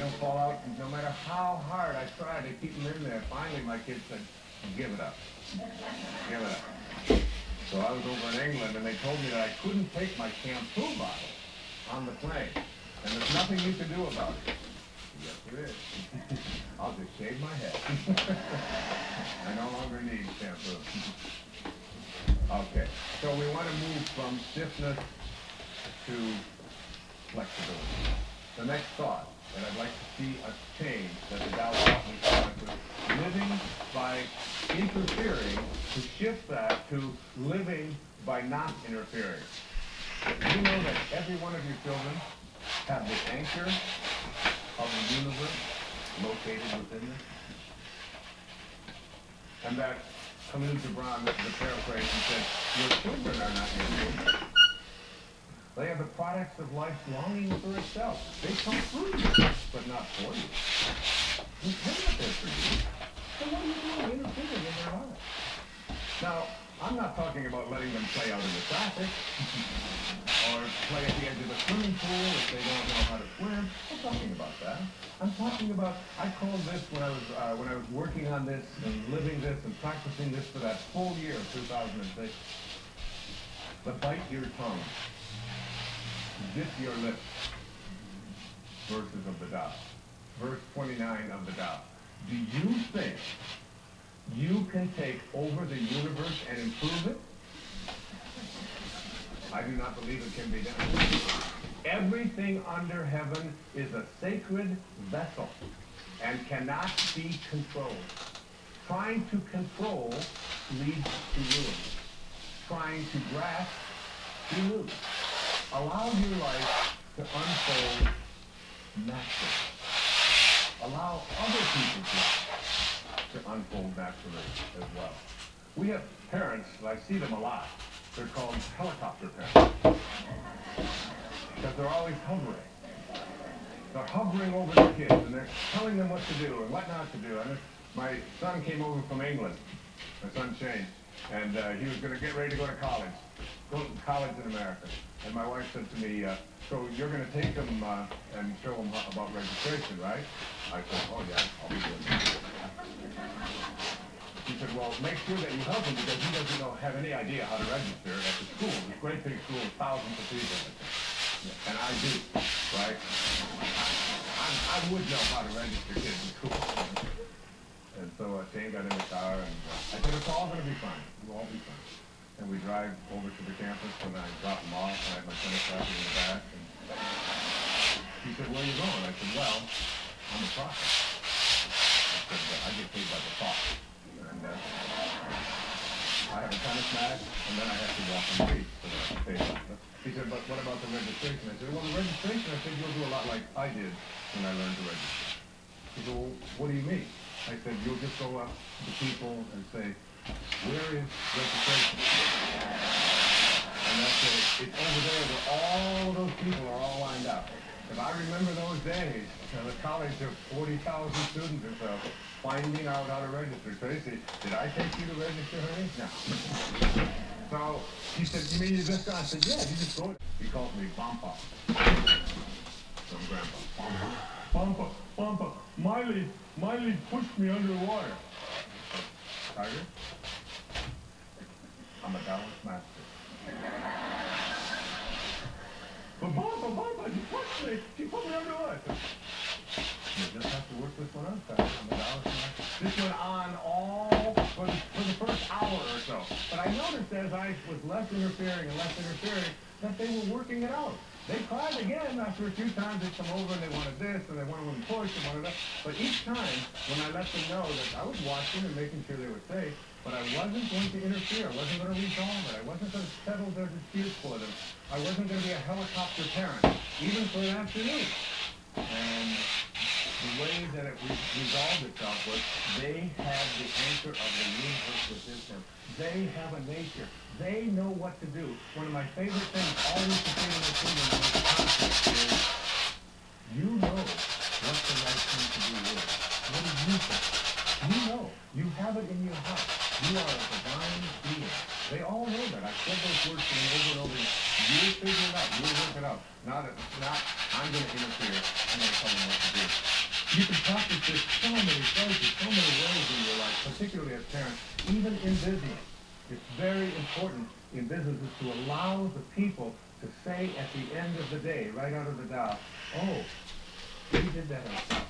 them fall out, and no matter how hard I tried to keep them in there, finally my kids said, give it up. Give it up. So I was over in England, and they told me that I couldn't take my shampoo bottle on the plane, and there's nothing you can do about it. Yes, there is. I'll just shave my head. I no longer need shampoo. Okay, so we want to move from stiffness to flexibility. The next thought that I'd like to see a change that the Tao taught me was living by interfering, to shift that to living by not interfering. You know that every one of your children have the anchor of the universe located within them? And that Khalil Gibran, this is a paraphrase, he said, your children are not your children. They are the products of life's longing for itself. They come through you, but not for you. They're not there for you. So what are you doing interfering in their lives? Now, I'm not talking about letting them play out in the traffic, or play at the edge of a swimming pool if they don't know how to swim. I'm not talking about that. I'm talking about, I called this when I was working on this and living this and practicing this for that full year of 2006, the bite your tongue, zip your lips, verses of the Tao. Verse 29 of the Tao. Do you think you can take over the universe and improve it? I do not believe it can be done. Everything under heaven is a sacred vessel and cannot be controlled. Trying to control leads to ruin. Trying to grasp, you lose. Allow your life to unfold naturally. Allow other people's lives to unfold naturally as well. We have parents, I see them a lot. They're called helicopter parents. Because they're always hovering. They're hovering over the kids, and they're telling them what to do and what not to do. And my son came over from England, my son Shane, and he was going to get ready to go to college in America. And my wife said to me, so you're going to take him and show him about registration, right? I said, oh yeah, I'll be doing that. He said, well, make sure that you help him because he doesn't have any idea how to register at the school. This great big school with thousands of people. And I do, right? I would know how to register kids in school. And so Shane got in the car, and I said, it's all going to be fine. It will all be fine. And we drive over to the campus, and I drop him off, and I have my tennis racket in the back. And he said, where are you going? I said, well, I'm a prophet. I said, I get paid by the thought. And I have a tennis match, and then I have to walk on the beach for the pay. He said, but what about the registration? I said, well, the registration, I said, you'll do a lot like I did when I learned to register. He said, well, what do you mean? I said, you'll just go up to people and say, where is registration? And that's it. It's over there where all of those people are all lined up. If I remember those days, the college of 40,000 students or so, finding out how to register. Tracy, did I take you to register, honey? No. So he said, you mean you just got? I said, yeah, you just go. He calls me Bompa. From Grandpa. Bompa, Bompa, Miley pushed me underwater. Tiger? I'm a Taoist master. But Bompa, she pushed me. She put me underwater. You just have to work this one out, Tiger. I'm a Taoist master. This went on all for the first hour or so. But I noticed as I was less interfering, that they were working it out. They tried again after a few times. They'd come over and they wanted this and they wanted to push and wanted that. But each time when I let them know that I was watching and making sure they were safe, but I wasn't going to interfere. I wasn't going to resolve it. I wasn't going to settle their disputes for them. I wasn't going to be a helicopter parent, even for an afternoon. And the way that it resolved itself was they have the anchor of the universe within them. They have a nature. They know what to do. One of my favorite things always to say to my children in this conflict is, you know what the right thing to do is. What do you think? You know. You have it in your heart. You are a divine being. They all know that. I've said those words to them over and over again. You figure it out. You work it out. Not I'm going to interfere. I'm going to tell them what to do. You can practice this so many places, so many ways in your life, particularly as parents, even in business. It's very important in businesses to allow the people to say at the end of the day, right out of the Tao, oh, we did that ourselves.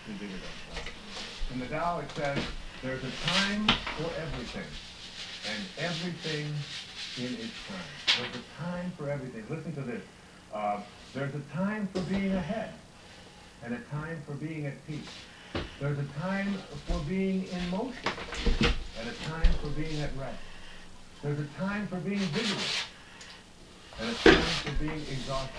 We did it ourselves. In the Tao it says, there's a time for everything, and everything in its time. There's a time for everything. Listen to this. There's a time for being ahead, and a time for being at peace. There's a time for being in motion, and a time for being at rest. There's a time for being vigorous, and a time for being exhausted.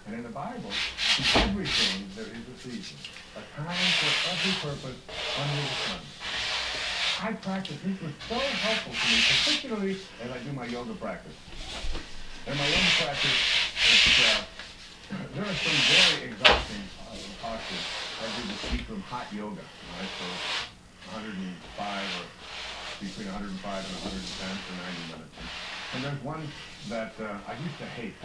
And in the Bible, to everything there is a season, a time for every purpose under the sun. I practice, this was so helpful to me, particularly as I do my yoga practice. In my yoga practice, there are some very exhausting postures. I do the Bikram hot yoga, right? So 105 or between 105 and 110 for 90 minutes. And there's one that I used to hate.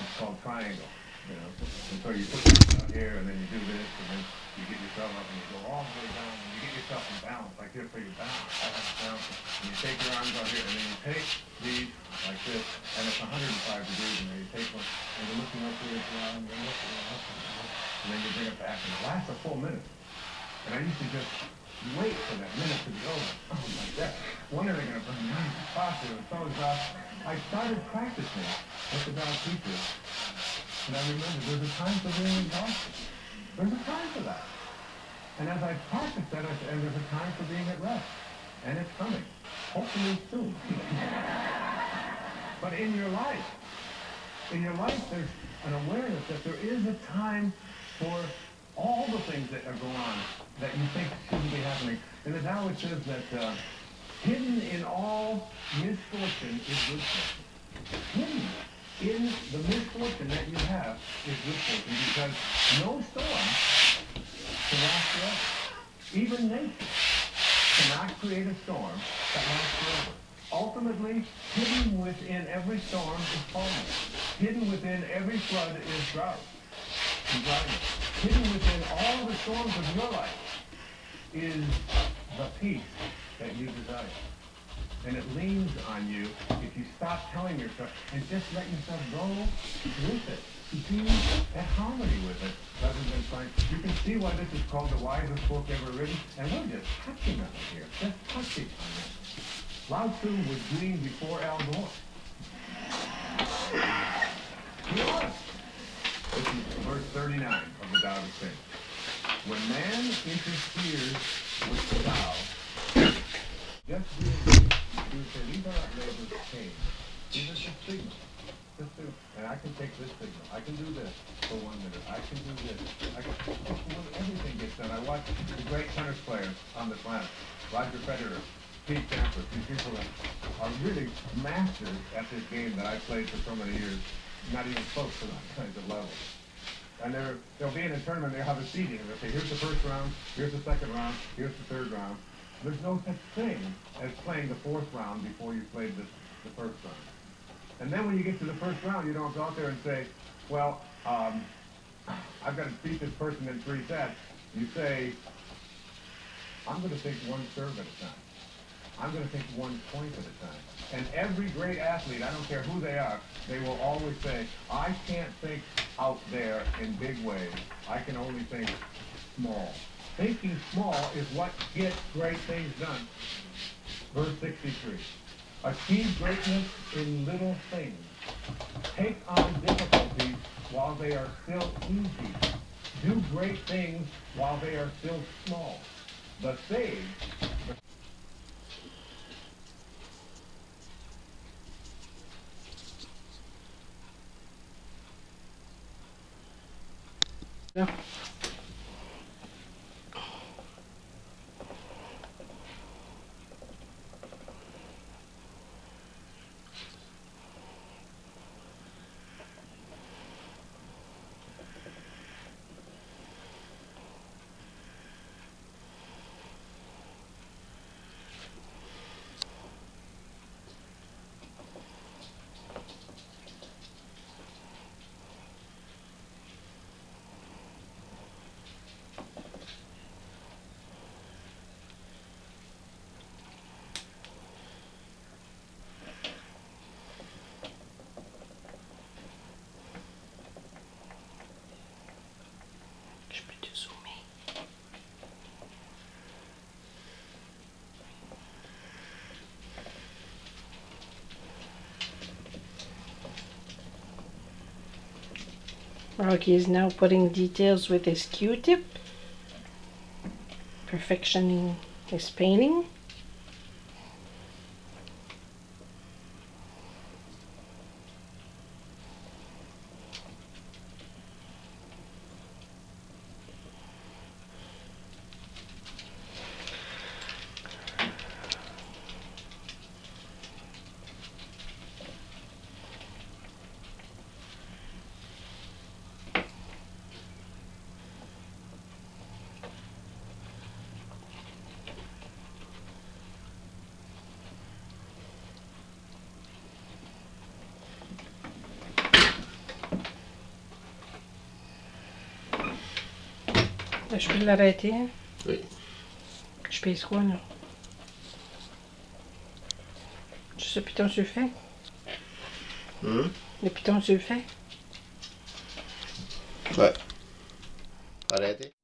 It's called triangle, you know. And so you put this out here, and then you do this, and then you get yourself up, and you go all the way down, and you get yourself in balance, like this, so you balance, and you take your arms out here, and then you take these like this, and it's 105 degrees, and then you take one, and you're looking up here, and you're looking up, and then you bring it back, and it lasts a full minute. And I used to just wait for that minute to be over. Oh my God, when are they going to bring me faster? And so I started practicing what the Tao teaches, and I remember there's a time for being exhausted. There's a time for that. And as I practiced that, I said, and there's a time for being at rest. And it's coming. Hopefully soon. But in your life, there's an awareness that there is a time for all the things that are going on that you think shouldn't be happening. In the Tao it says that hidden in all misfortune is good fortune. Hidden in the misfortune that you have is good fortune, because no storm can last forever. Even nature cannot create a storm that lasts forever. Ultimately, hidden within every storm is calmness. Hidden within every flood is drought and dryness. Hidden within all the storms of your life is the peace that you desire. And it leans on you if you stop telling yourself and just let yourself go with it. Be at harmony with it rather than trying. You can see why this is called the wisest book ever written, and we're just touching on it here. Just touching on it. Lao Tzu was green before Al Gore. He was. This is verse 39 of the Tao Te Ching. When man interferes with the Tao, just being you say, these are not labels of change. These are just signals. And I can take this signal. I can do this for 1 minute. I can do this. Everything gets done. I watch the great tennis players on the planet. Roger Federer, Pete Sampras. These people are really masters at this game that I played for so many years. Not even close to that kinds of levels. And they'll be in a tournament, they'll have a seeding, and they'll say, here's the first round, here's the second round, here's the third round. There's no such thing as playing the fourth round before you played the first round. And then when you get to the first round, you don't go out there and say, well, I've got to beat this person in 3 sets. You say, I'm going to think one serve at a time. I'm going to think 1 point at a time. And every great athlete, I don't care who they are, they will always say, I can't think out there in big ways. I can only think small. Thinking small is what gets great things done. Verse 63. Achieve greatness in little things. Take on difficulties while they are still easy. Do great things while they are still small. The sage... Yeah. Rocky is now putting details with his Q-tip, perfectioning his painting. Là, je peux l'arrêter. Hein? Oui. Je pèse quoi, là? Tu sais, piton, tu le fais? Le piton, tu le fais? Ouais. Arrêtez.